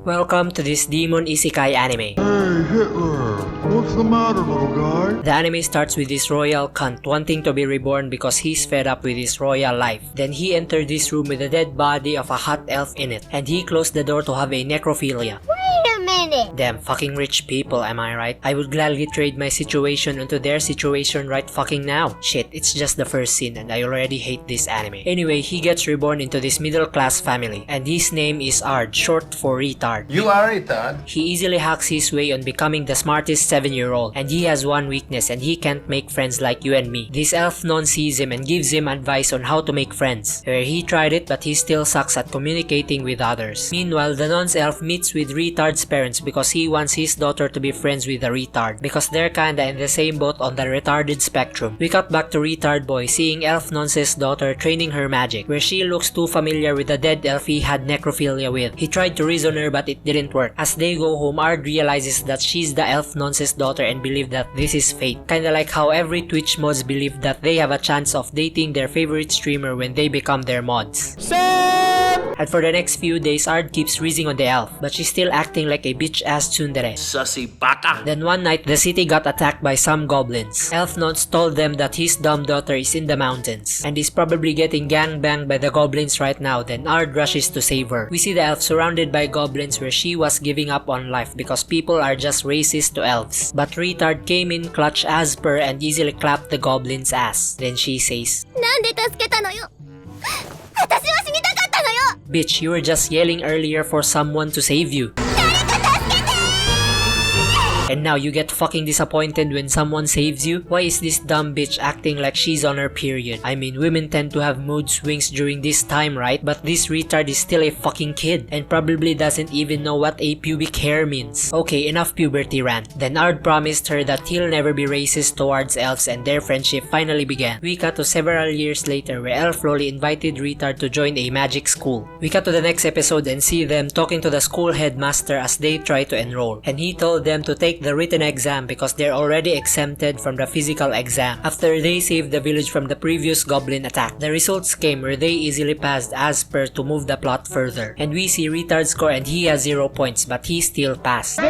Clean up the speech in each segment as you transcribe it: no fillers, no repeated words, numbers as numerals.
Welcome to this demon isekai anime. Hey Hitler, what's the matter, little guy? The anime starts with this royal cunt wanting to be reborn because he's fed up with his royal life. Then he entered this room with a dead body of a hot elf in it, and he closed the door to have a necrophilia. Wait a minute! Damn fucking rich people, am I right? I would gladly trade my situation into their situation right fucking now. Shit, it's just the first scene and I already hate this anime. Anyway, he gets reborn into this middle class family, and his name is Ard, short for retard. You are a retard. He easily hacks his way on becoming the smartest 7-year-old, and he has one weakness and he can't make friends like you and me. This elf non sees him and gives him advice on how to make friends, where he tried it but he still sucks at communicating with others. Meanwhile, the non's elf meets with retard's parents because he wants his daughter to be friends with the retard, because they're kinda in the same boat on the retarded spectrum. We cut back to retard boy seeing elf nonce's daughter training her magic, where she looks too familiar with the dead elf he had necrophilia with. He tried to reason her but it didn't work. As they go home, Ard realizes that she's the elf nonce's daughter and believe that this is fate. Kinda like how every Twitch mods believe that they have a chance of dating their favorite streamer when they become their mods. And for the next few days, Ard keeps rizzing on the elf, but she's still acting like a bitch-ass tsundere. Sussy baka. Then one night, the city got attacked by some goblins. Elf Nonce told them that his dumb daughter is in the mountains, and is probably getting gangbanged by the goblins right now. Then Ard rushes to save her. We see the elf surrounded by goblins where she was giving up on life because people are just racist to elves. But retard came in clutch as per and easily clapped the goblin's ass. Then she says, なんで助けたのよ私は死にたかったのよ "Bitch, you were just yelling earlier for someone to save you. And now you get fucking disappointed when someone saves you? Why is this dumb bitch acting like she's on her period? I mean, women tend to have mood swings during this time, right? But this retard is still a fucking kid and probably doesn't even know what a pubic hair means." Okay, enough puberty rant. Then Ard promised her that he'll never be racist towards elves, and their friendship finally began. We cut to several years later where Elf Loli invited retard to join a magic school. We cut to the next episode and see them talking to the school headmaster as they try to enroll, and he told them to take the written exam because they're already exempted from the physical exam after they saved the village from the previous goblin attack. The results came where they easily passed as per to move the plot further, and we see retard score and he has 0 points but he still passed.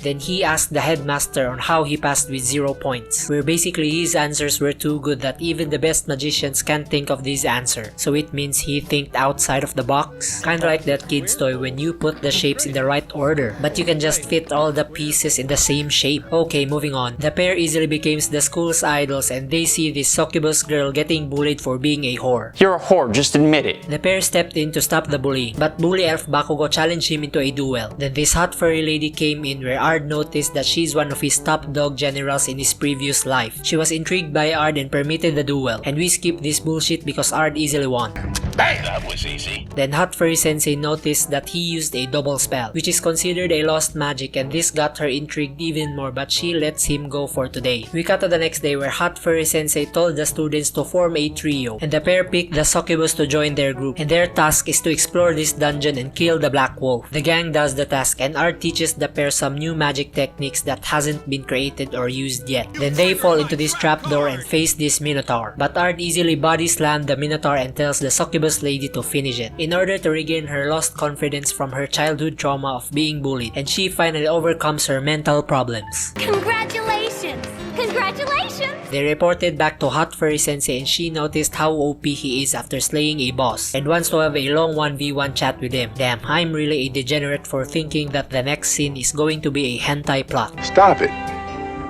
Then he asked the headmaster on how he passed with 0 points, where basically his answers were too good that even the best magicians can't think of this answer. So it means he thinked outside of the box. Kinda like that kid's toy when you put the shapes in the right order, but you can just fit all the pieces in the same shape. Okay, moving on. The pair easily becomes the school's idols and they see this succubus girl getting bullied for being a whore. You're a whore, just admit it. The pair stepped in to stop the bullying, but bully elf Bakugo challenged him into a duel. Then this hot furry lady came in where Ard noticed that she's one of his top dog generals in his previous life. She was intrigued by Ard and permitted the duel, and we skip this bullshit because Ard easily won. Bang, that was easy. Then Hot Furry Sensei noticed that he used a double spell, which is considered a lost magic, and this got her intrigued even more, but she lets him go for today. We cut to the next day where Hot Furry Sensei told the students to form a trio, and the pair picked the succubus to join their group, and their task is to explore this dungeon and kill the Black Wolf. The gang does the task, and Art teaches the pair some new magic techniques that hasn't been created or used yet. Then they fall into this trapdoor and face this Minotaur, but Art easily body slammed the Minotaur and tells the succubus lady to finish it in order to regain her lost confidence from her childhood trauma of being bullied, and she finally overcomes her mental problems. Congratulations! Congratulations! They reported back to Hot Furry Sensei and she noticed how OP he is after slaying a boss and wants to have a long 1v1 chat with him. Damn, I'm really a degenerate for thinking that the next scene is going to be a hentai plot. Stop it.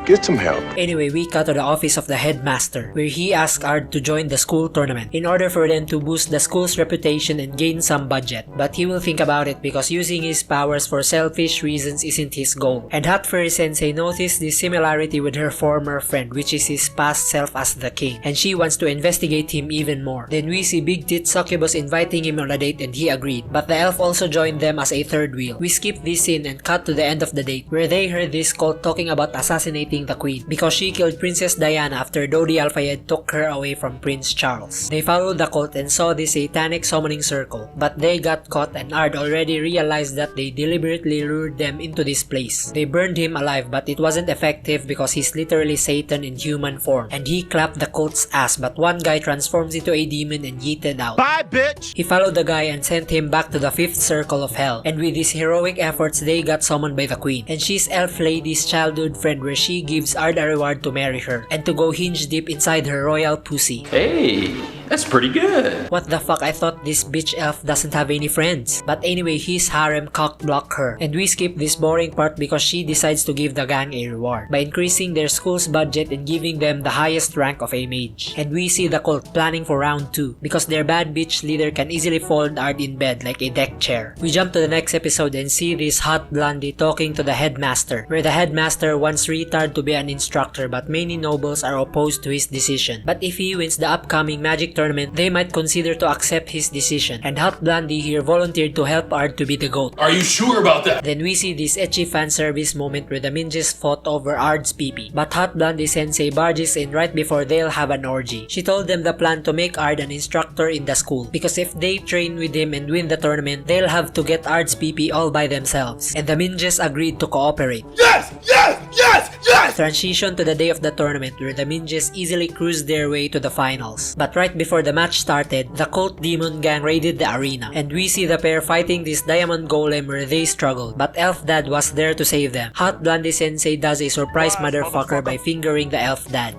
Get some help. Anyway, we cut to the office of the headmaster, where he asked Ard to join the school tournament in order for them to boost the school's reputation and gain some budget. But he will think about it because using his powers for selfish reasons isn't his goal. And Hot Furry Sensei noticed this similarity with her former friend, which is his past self as the king, and she wants to investigate him even more. Then we see Big Tit Succubus inviting him on a date and he agreed, but the elf also joined them as a third wheel. We skip this scene and cut to the end of the date, where they heard this cult talking about assassinating fighting the queen because she killed Princess Diana after Dodi-Alfayed took her away from Prince Charles. They followed the cult and saw the satanic summoning circle, but they got caught and Ard already realized that they deliberately lured them into this place. They burned him alive, but it wasn't effective because he's literally Satan in human form, and he clapped the cult's ass, but one guy transforms into a demon and yeeted out. Bye, bitch! He followed the guy and sent him back to the 5th circle of hell, and with his heroic efforts they got summoned by the queen, and she's Elf Lady's childhood friend where she gives Ard a reward to marry her and to go hinge deep inside her royal pussy. Hey, that's pretty good. What the fuck, I thought this bitch elf doesn't have any friends. But anyway, his harem cock-block her, and we skip this boring part because she decides to give the gang a reward by increasing their school's budget and giving them the highest rank of a mage. And we see the cult planning for round 2 because their bad bitch leader can easily fold Ard in bed like a deck chair. We jump to the next episode and see this hot blondie talking to the headmaster, where the headmaster wants Retard to be an instructor, but many nobles are opposed to his decision. But if he wins the upcoming magic tournament, they might consider to accept his decision, and Hot Blondie here volunteered to help Ard to be the GOAT. Are you sure about that? Then we see this ecchi fan service moment where the ninjas fought over Ard's pee-pee, but Hot Blondie sensei barges in right before they'll have an orgy. She told them the plan to make Ard an instructor in the school, because if they train with him and win the tournament, they'll have to get Ard's pee-pee all by themselves, and the ninjas agreed to cooperate. Yes! Yes! Yes! Yes! Transition to the day of the tournament where the ninjas easily cruised their way to the finals. But right before the match started, the cult demon gang raided the arena, and we see the pair fighting this diamond golem where they struggled, but Elf Dad was there to save them. Hot Blondie Sensei does a surprise motherfucker by fingering the Elf Dad,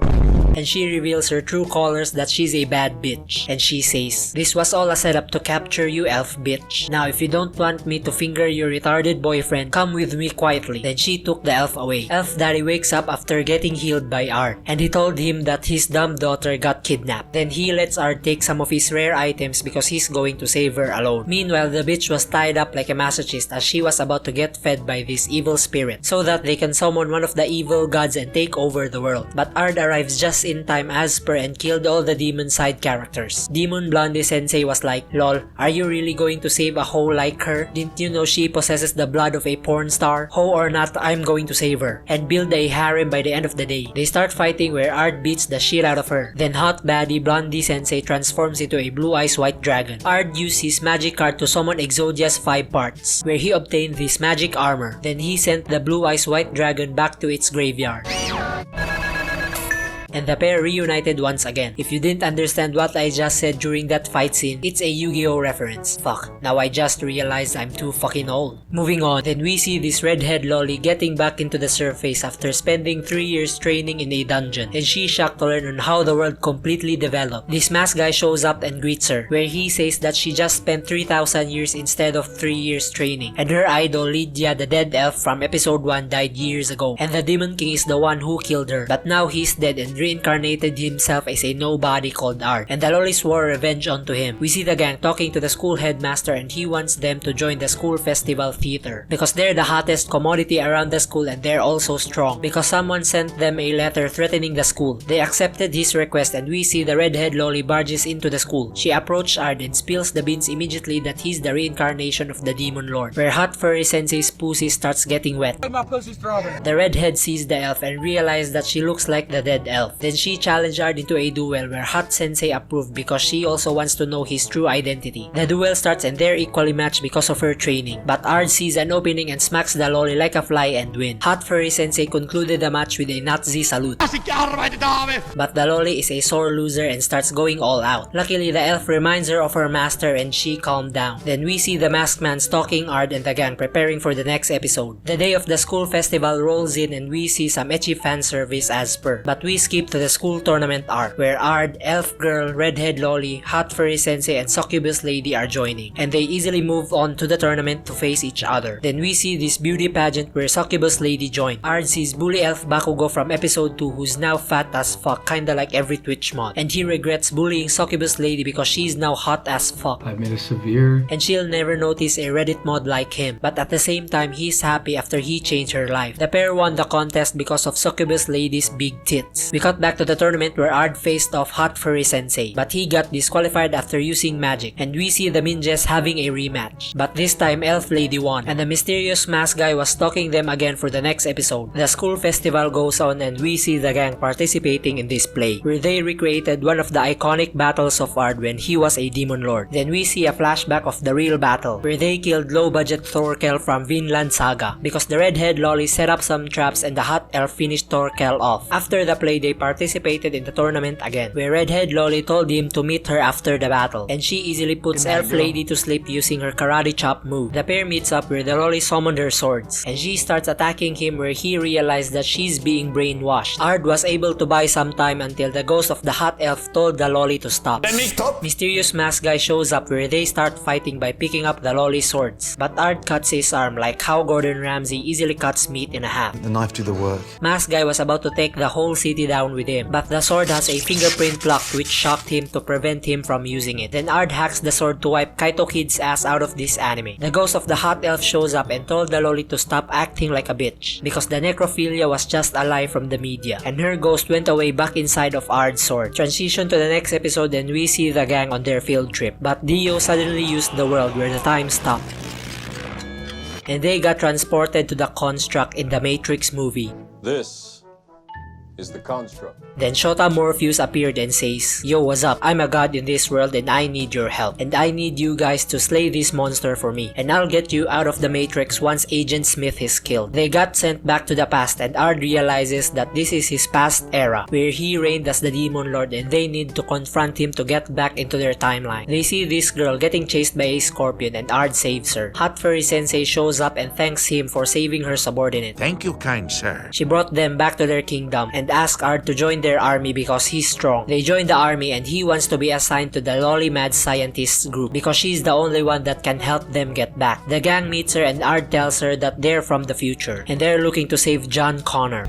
and she reveals her true colors, that she's a bad bitch. And she says, "This was all a setup to capture you, elf bitch. Now if you don't want me to finger your retarded boyfriend, come with me quietly." Then she took the elf away. Elf Daddy wakes up after getting healed by Ard, and he told him that his dumb daughter got kidnapped. Then he lets Ard take some of his rare items because he's going to save her alone. Meanwhile, the bitch was tied up like a masochist as she was about to get fed by this evil spirit so that they can summon one of the evil gods and take over the world. But Ard arrives just in time as per and killed all the demon side characters. Demon Blondie Sensei was like, "Lol, are you really going to save a hoe like her? Didn't you know she possesses the blood of a porn star? Hoe or not, I'm going to save her and build a harem by the end of the day." They start fighting where Ard beats the shit out of her. Then hot baddie Blondie Sensei transforms into a blue eyes white dragon. Ard used his magic card to summon Exodia's 5 parts, where he obtained this magic armor. Then he sent the blue eyes white dragon back to its graveyard, and the pair reunited once again. If you didn't understand what I just said during that fight scene, it's a Yu-Gi-Oh reference. Fuck, now I just realized I'm too fucking old. Moving on, then we see this redhead lolly getting back into the surface after spending 3 years training in a dungeon, and she's shocked to learn on how the world completely developed. This masked guy shows up and greets her, where he says that she just spent 3,000 years instead of 3 years training, and her idol Lydia, the dead elf from episode 1, died years ago, and the Demon King is the one who killed her, but now he's dead and reincarnated himself as a nobody called Ard, and the lolly swore revenge onto him. We see the gang talking to the school headmaster, and he wants them to join the school festival theater because they're the hottest commodity around the school, and they're also strong because someone sent them a letter threatening the school. They accepted his request, and we see the redhead lolly barges into the school. She approached Ard and spills the beans immediately that he's the reincarnation of the demon lord, where hot furry sensei's pussy starts getting wet. The redhead sees the elf and realizes that she looks like the dead elf. Then she challenged Ard into a duel where Hot Sensei approved because she also wants to know his true identity. The duel starts and they're equally matched because of her training, but Ard sees an opening and smacks the lolly like a fly and wins. Hot Furry Sensei concluded the match with a Nazi salute, but the lolly is a sore loser and starts going all out. Luckily, the elf reminds her of her master and she calmed down. Then we see the masked man stalking Ard and the gang preparing for the next episode. The day of the school festival rolls in and we see some ecchi fan service as per, but we skip to the school tournament arc, where Ard, Elf Girl, Redhead Lolly, Hot Furry Sensei, and Succubus Lady are joining, and they easily move on to the tournament to face each other. Then we see this beauty pageant where Succubus Lady joined. Ard sees Bully Elf Bakugo from episode 2 who's now fat as fuck, kinda like every Twitch mod, and he regrets bullying Succubus Lady because she's now hot as fuck. I've made a severe And she'll never notice a Reddit mod like him, but at the same time he's happy after he changed her life. The pair won the contest because of Succubus Lady's big tits. We cut cut back to the tournament where Ard faced off Hot Furry Sensei, but he got disqualified after using magic, and we see the Minjes having a rematch. But this time Elf Lady won, and the mysterious mask guy was stalking them again for the next episode. The school festival goes on and we see the gang participating in this play, where they recreated one of the iconic battles of Ard when he was a demon lord. Then we see a flashback of the real battle, where they killed low-budget Thorkel from Vinland Saga, because the redhead lolly set up some traps and the hot elf finished Thorkel off. After the play, they participated in the tournament again, where redhead lolly told him to meet her after the battle, and she easily puts Elf Lady to sleep using her karate chop move. The pair meets up where the lolly summoned her swords, and she starts attacking him where he realized that she's being brainwashed. Ard was able to buy some time until the ghost of the hot elf told the lolly to stop. Mysterious mask guy shows up where they start fighting by picking up the lolly swords, but Ard cuts his arm like how Gordon Ramsay easily cuts meat in half. The knife do the work. Mask guy was about to take the whole city down with him, but the sword has a fingerprint lock which shocked him to prevent him from using it. Then Ard hacks the sword to wipe Kaito Kid's ass out of this anime. The ghost of the hot elf shows up and told the lolly to stop acting like a bitch, because the necrophilia was just a lie from the media, and her ghost went away back inside of Ard's sword. Transition to the next episode and we see the gang on their field trip, but Dio suddenly used the world where the time stopped, and they got transported to the construct in the Matrix movie. This is the construct. Then Shota Morpheus appeared and says, "Yo, what's up? I'm a god in this world and I need your help. And I need you guys to slay this monster for me. And I'll get you out of the Matrix once Agent Smith is killed." They got sent back to the past, and Ard realizes that this is his past era, where he reigned as the Demon Lord, and they need to confront him to get back into their timeline. They see this girl getting chased by a scorpion and Ard saves her. Hot Furry Sensei shows up and thanks him for saving her subordinate. Thank you, kind sir. She brought them back to their kingdom and asked Ard to join their army because he's strong. They join the army and he wants to be assigned to the Lolly Mad Scientists group because she's the only one that can help them get back. The gang meets her and Ard tells her that they're from the future and they're looking to save John Connor.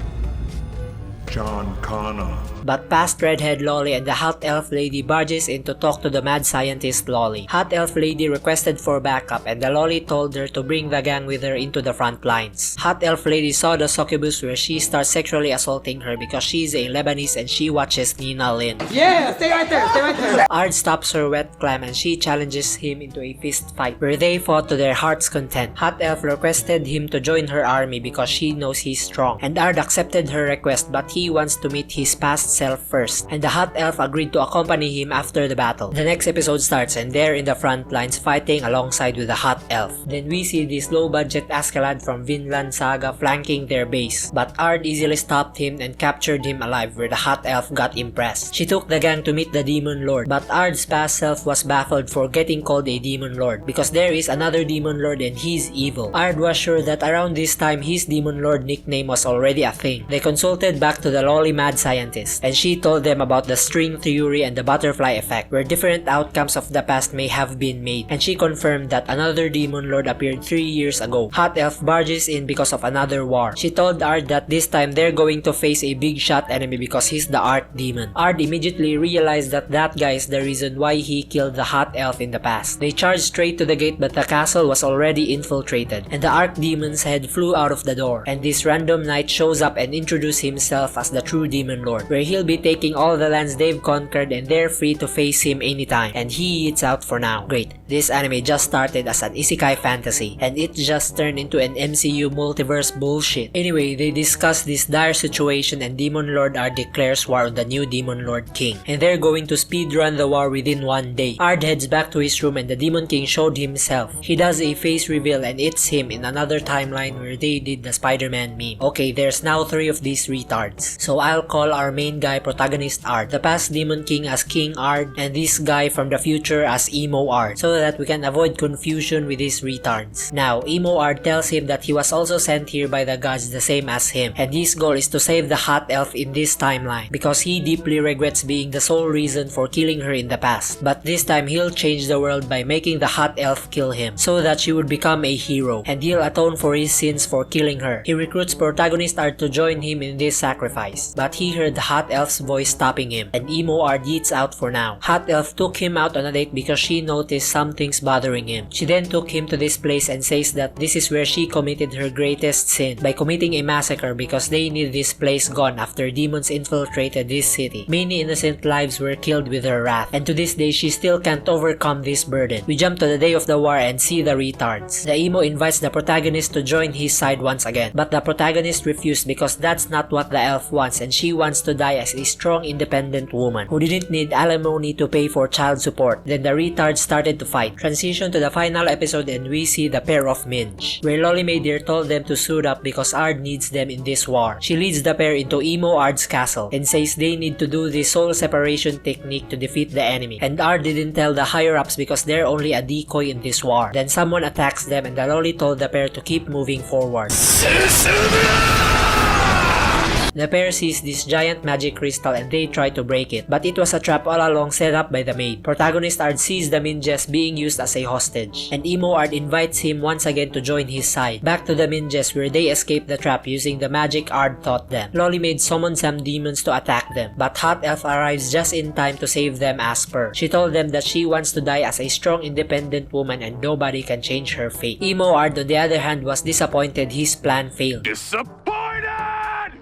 John Connor. But past redhead lolly and the hot elf lady barges in to talk to the mad scientist lolly. Hot elf lady requested for backup and the lolly told her to bring the gang with her into the front lines. Hot elf lady saw the succubus where she starts sexually assaulting her because she's a Lebanese and she watches Nina Lin. Yeah, stay right there. Ard stops her wet clam and she challenges him into a fist fight where they fought to their heart's content. Hot elf requested him to join her army because she knows he's strong, and Ard accepted her request, but he wants to meet his past self first, and the hot elf agreed to accompany him after the battle. The next episode starts and they're in the front lines fighting alongside with the hot elf. Then we see this low budget Askeladd from Vinland Saga flanking their base, but Ard easily stopped him and captured him alive where the hot elf got impressed. She took the gang to meet the demon lord, but Ard's past self was baffled for getting called a demon lord because there is another demon lord and he's evil. Ard was sure that around this time his demon lord nickname was already a thing. They consulted back to the lolly mad scientist and she told them about the string theory and the butterfly effect where different outcomes of the past may have been made, and she confirmed that another demon lord appeared 3 years ago. Hot elf barges in because of another war. She told Ard that this time they're going to face a big shot enemy because he's the archdemon. Ard immediately realized that that guy is the reason why he killed the hot elf in the past. They charged straight to the gate, but the castle was already infiltrated and the archdemon's head flew out of the door, and this random knight shows up and introduces himself as the true demon lord, where he'll be taking all the lands they've conquered and they're free to face him anytime, and he eats out for now. Great, this anime just started as an isekai fantasy and it just turned into an MCU multiverse bullshit. Anyway, they discuss this dire situation and Demon Lord Ard declares war on the new Demon Lord King, and they're going to speedrun the war within 1 day. Ard heads back to his room and the Demon King showed himself. He does a face reveal and it's him in another timeline where they did the Spider-Man meme. Okay, there's now 3 of these retards, so I'll call our main guy protagonist Ard, the past Demon King as King Ard, and this guy from the future as Emo Ard, so that we can avoid confusion with these retards. Now, Emo Ard tells him that he was also sent here by the gods the same as him, and his goal is to save the hot elf in this timeline because he deeply regrets being the sole reason for killing her in the past. But this time he'll change the world by making the hot elf kill him so that she would become a hero, and he'll atone for his sins for killing her. He recruits protagonist Ard to join him in this sacrifice, but he heard the hot Hot Elf's voice stopping him, and Emo Ard yeets out for now. Hot Elf took him out on a date because she noticed something's bothering him. She then took him to this place and says that this is where she committed her greatest sin by committing a massacre because they need this place gone after demons infiltrated this city. Many innocent lives were killed with her wrath, and to this day she still can't overcome this burden. We jump to the day of the war and see the retards. The emo invites the protagonist to join his side once again, but the protagonist refused because that's not what the elf wants, and she wants to die as a strong independent woman who didn't need alimony to pay for child support. Then the retards started to fight. Transition to the final episode and we see the pair of Minge, where Lollymader told them to suit up because Ard needs them in this war. She leads the pair into Emo Ard's castle and says they need to do the soul separation technique to defeat the enemy, and Ard didn't tell the higher-ups because they're only a decoy in this war. Then someone attacks them and the Lolly told the pair to keep moving forward. The pair sees this giant magic crystal and they try to break it, but it was a trap all along set up by the maid. Protagonist Ard sees the Minges being used as a hostage, and Emo Ard invites him once again to join his side. Back to the Minges where they escape the trap using the magic Ard taught them. Lollymaid summoned some demons to attack them, but Hot Elf arrives just in time to save them as per. She told them that she wants to die as a strong independent woman and nobody can change her fate. Emo Ard on the other hand was disappointed his plan failed.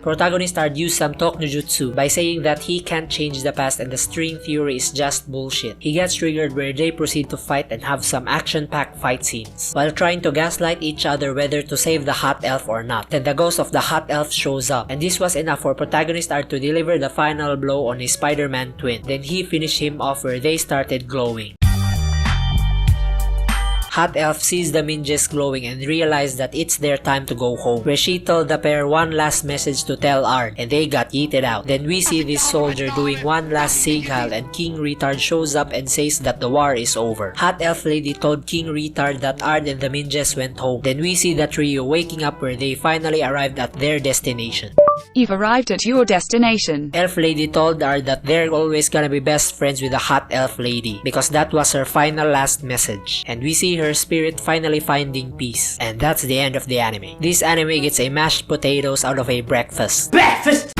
Protagonist Ard used some talk no jutsu by saying that he can't change the past and the string theory is just bullshit. He gets triggered where they proceed to fight and have some action-packed fight scenes, while trying to gaslight each other whether to save the Hot Elf or not. Then the ghost of the Hot Elf shows up, and this was enough for Protagonist Ard to deliver the final blow on his Spider-Man twin. Then he finished him off where they started glowing. Hot Elf sees the Minges glowing and realized that it's their time to go home, where she told the pair one last message to tell Ard, and they got yeeted out. Then we see this soldier doing one last signal and King Retard shows up and says that the war is over. Hot Elf Lady told King Retard that Ard and the Minges went home. Then we see the trio waking up where they finally arrived at their destination. You've arrived at your destination. Elf Lady told Ard that they're always gonna be best friends with the Hot Elf Lady because that was her final last message, and we see her spirit finally finding peace. And that's the end of the anime. This anime gets a mashed potatoes out of a breakfast. Breakfast!